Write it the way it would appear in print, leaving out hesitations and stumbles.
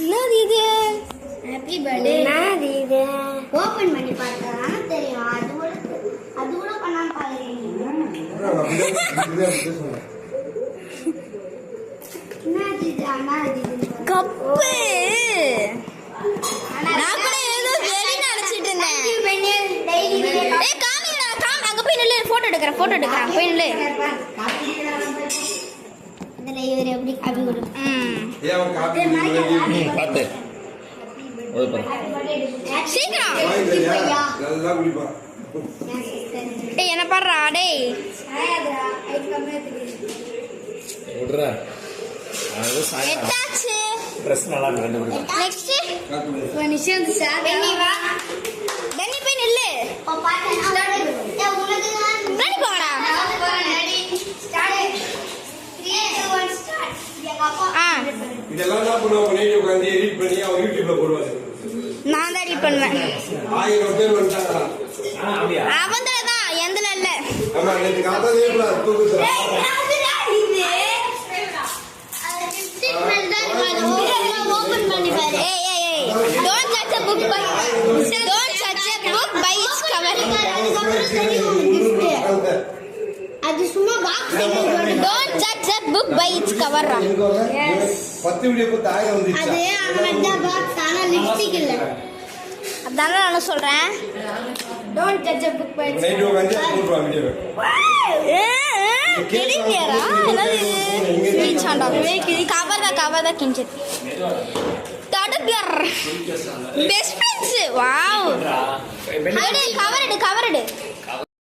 என்னது இது? Happy birthday. என்னது இது? ஓபன் பண்ணி பார்த்தா தெரியும். அது கூட பண்ணாம பாக்குறீங்க. என்னது இது? அனாது கப்பு. நான் கூட ஏதோ வெறி நினைச்சிட்டு இருந்தேன். ஏய் காமிடா, காமி அங்க போய் நில்லு, போட்டோ எடுக்கறேன் போய் நில்லு. இதுல இவரே எப்படி காப்பி கொடு. ஏய் அவன் காப்பி பாத்து. ஓய் பாரு. சீக்கிரம். நல்லா குடிப்பா. ஏய் என்ன பண்றா டேய்? ஓடுறா. அது சாய். எட்டாச்சு. Dress நல்லா இருக்கு ரெண்டு பேரும். நெக்ஸ்ட் நிஷாந்த் சார் பென்னி வா. பென்னி போய் நில்லு. ஓ பாத்து ஸ்டார்ட். ஏய் உனக்கு தான் ரெடி போடா. Ready start. 3 2 1 ஸ்டார்ட். எங்க அப்பா இதெல்லாம் தான் பண்ணுவாங்க. நீ உட்கார்ந்து எடிட் பண்ணி அவங்க யூடியூப்ல போடுவாங்க. நான் தான் எடிட் பண்ணுவேன். 1000 பேர் வந்துட்டாங்க. அப்படியே அவன்ல தான் எந்தல இல்ல. ஆமா நேத்து காத்தா தேவல தூக்குது. Open பண்ணி பாரு. ஏய் don't judge a book by its cover. அது சும்மா box. Don't judge a book by its cover. Yes. 10 video போட்டு 1000 வந்துச்சு. அது அந்த பாக்ஸ் ஆனா லிப்ஸ்டிக் இல்ல. அதான் நான் சொல்றேன். Don't judge a book by its cover. Night வந்து போடுவா வீடியோ. கிளியரா என்னது ஸ்பீச் ஆண்டா கவர் தான் கிஞ்சி தடுப்பியர் பெஸ்ட் ஃப்ரெண்ட்ஸ் வாவ் கவர் எடு